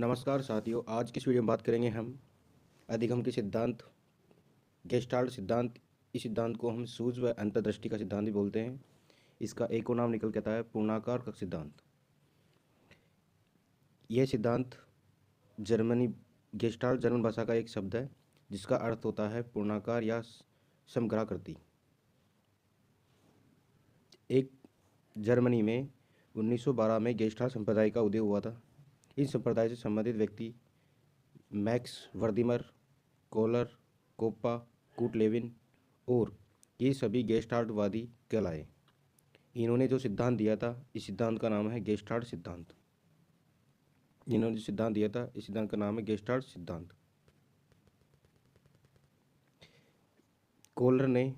नमस्कार साथियों, आज की इस वीडियो में बात करेंगे हम अधिगम के सिद्धांत, गेस्टाल्ट सिद्धांत। इस सिद्धांत को हम सूझ व अंतर्दृष्टि का सिद्धांत भी बोलते हैं। इसका एक और नाम निकल के आता है पूर्णाकार का सिद्धांत। यह सिद्धांत जर्मनी गेस्टाल्ट जर्मन भाषा का एक शब्द है जिसका अर्थ होता है पूर्णाकार या समग्राकृति। एक जर्मनी में 1912 में गेस्टाल्ट संप्रदाय का उदय हुआ था। इस संप्रदाय से संबंधित व्यक्ति मैक्स वर्दिमर, कोहलर, कोप्पा, कूट-लेविन और ये सभी गेस्टाल्टवादी कहलाए। इन्होंने जो सिद्धांत दिया था, इस सिद्धांत का नाम है गेस्टाल्ट सिद्धांत। इन्होंने जो सिद्धांत दिया था, इस सिद्धांत का नाम है गेस्टाल्ट सिद्धांत। कोहलर ने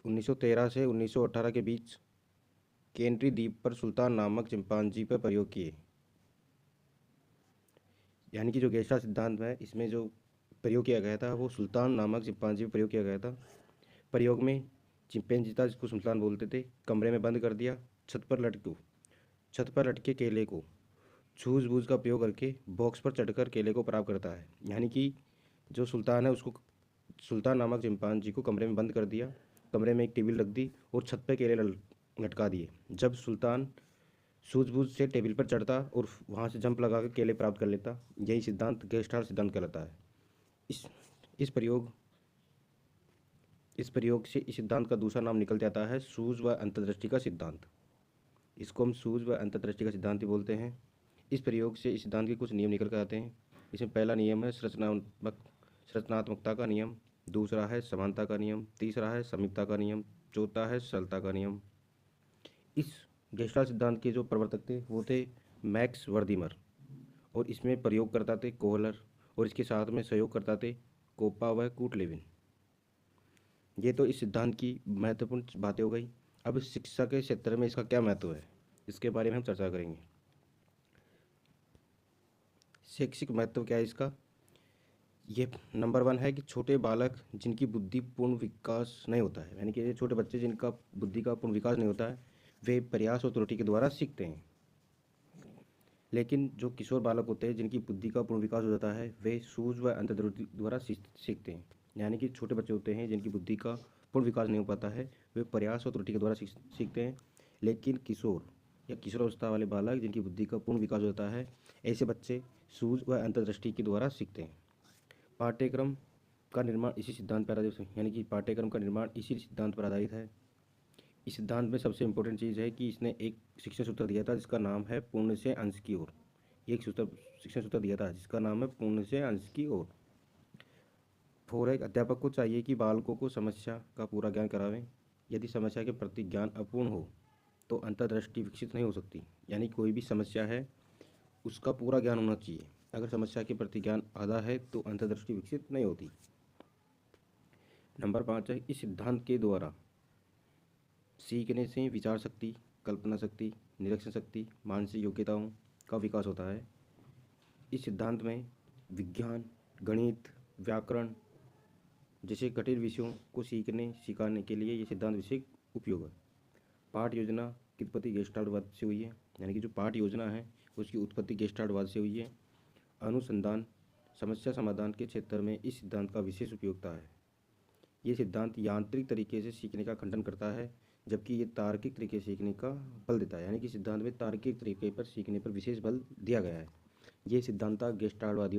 1913 से 1918 के बीच कैंट्री द्वीप पर सुल्तान नामक चिंपांजी पर प्रयोग किए। यानी कि जो गेस्टाल्ट सिद्धांत है, इसमें जो प्रयोग किया गया था वो सुल्तान नामक चिंपांजी पर प्रयोग किया गया था। प्रयोग में चिंपैंजी था, जिसको सुल्तान बोलते थे, कमरे में बंद कर दिया। छत पर लटके केले को सूझबूझ का प्रयोग करके बॉक्स पर चढ़कर केले को प्राप्त करता है। यानी कि जो सुल्तान है उसको, सुल्तान नामक चिंपांजी को कमरे में बंद कर दिया, कमरे में एक टेबल रख दी और छत पर केले लटका दिए। जब सुल्तान सूझबूझ से टेबल पर चढ़ता और वहाँ से जंप लगा कर केले प्राप्त कर लेता, यही सिद्धांत गेस्टाल्ट सिद्धांत कहलाता है। इस प्रयोग से इस सिद्धांत का दूसरा नाम निकल जाता है सूझ व अंतर्दृष्टि का सिद्धांत। इसको हम सूझ व अंतर्दृष्टि का सिद्धांत भी बोलते हैं। इस प्रयोग से इस सिद्धांत के कुछ नियम निकल कर आते हैं। इसमें पहला नियम है संरचनात्मकता का नियम, दूसरा है समानता का नियम, तीसरा है समीपता का नियम, चौथा है सरलता का नियम। इस गेस्टाल्ट सिद्धांत के जो प्रवर्तक थे वो थे मैक्स वर्दिमर, और इसमें प्रयोग करता थे कोहलर, और इसके साथ में सहयोग करता थे कोप्पा व कूट-लेविन। ये तो इस सिद्धांत की महत्वपूर्ण बातें हो गई। अब शिक्षा के क्षेत्र में इसका क्या महत्व है, इसके बारे में हम चर्चा करेंगे। शैक्षिक महत्व क्या है इसका? ये नंबर 1 है कि छोटे बालक जिनकी बुद्धि पूर्ण विकास नहीं होता है, यानी कि ये छोटे बच्चे जिनका बुद्धि का पूर्ण विकास नहीं होता है, वे प्रयास और त्रुटि के द्वारा सीखते हैं। लेकिन जो किशोर बालक होते हैं जिनकी बुद्धि का पूर्ण विकास हो जाता है, वे सूझ व अंतर्दृष्टि द्वारा सीखते हैं। यानी कि छोटे बच्चे होते हैं जिनकी बुद्धि का पूर्ण विकास नहीं हो पाता है, वे प्रयास और त्रुटि के द्वारा सीखते हैं। लेकिन किशोर या किशोरावस्था वाले बालक जिनकी बुद्धि का पूर्ण विकास होता है, ऐसे बच्चे सूझ व अंतर्दृष्टि के द्वारा सीखते हैं। पाठ्यक्रम का निर्माण इसी सिद्धांत पर आधारित, यानी कि पाठ्यक्रम का निर्माण इसी सिद्धांत पर आधारित है। इस सिद्धांत में सबसे इम्पोर्टेंट चीज़ है कि इसने एक शिक्षण सूत्र दिया था जिसका नाम है पूर्ण से अंश की ओर। एक शिक्षण सूत्र दिया था जिसका नाम है पूर्ण से अंश की ओर। एक अध्यापक को चाहिए कि बालकों को समस्या का पूरा ज्ञान करावें। यदि समस्या के प्रति ज्ञान अपूर्ण हो तो अंतर्दृष्टि विकसित नहीं हो सकती। यानी कोई भी समस्या है उसका पूरा ज्ञान होना चाहिए। अगर समस्या के प्रति ज्ञान आधा है तो अंतर्दृष्टि विकसित नहीं होती। नंबर 5 है, इस सिद्धांत के द्वारा सीखने से विचार शक्ति, कल्पना शक्ति, निरीक्षण शक्ति, मानसिक योग्यताओं का विकास होता है। इस सिद्धांत में विज्ञान, गणित, व्याकरण जैसे कठिन विषयों को सिखाने के लिए ये सिद्धांत विषय उपयोग है। पाठ योजना की उत्पत्ति गेस्टाल्टवाद से हुई है, यानी कि जो पाठ योजना है उसकी उत्पत्ति गेस्टाल्टवाद से हुई है। अनुसंधान, समस्या समाधान के क्षेत्र में इस सिद्धांत का विशेष उपयोगिता है। ये सिद्धांत यांत्रिक तरीके से सीखने का खंडन करता है, जबकि ये तार्किक तरीके से सीखने का बल देता है। यानी कि सिद्धांत में तार्किक तरीके पर सीखने पर विशेष बल दिया गया है। ये सिद्धांत गेस्टाल्टवादियों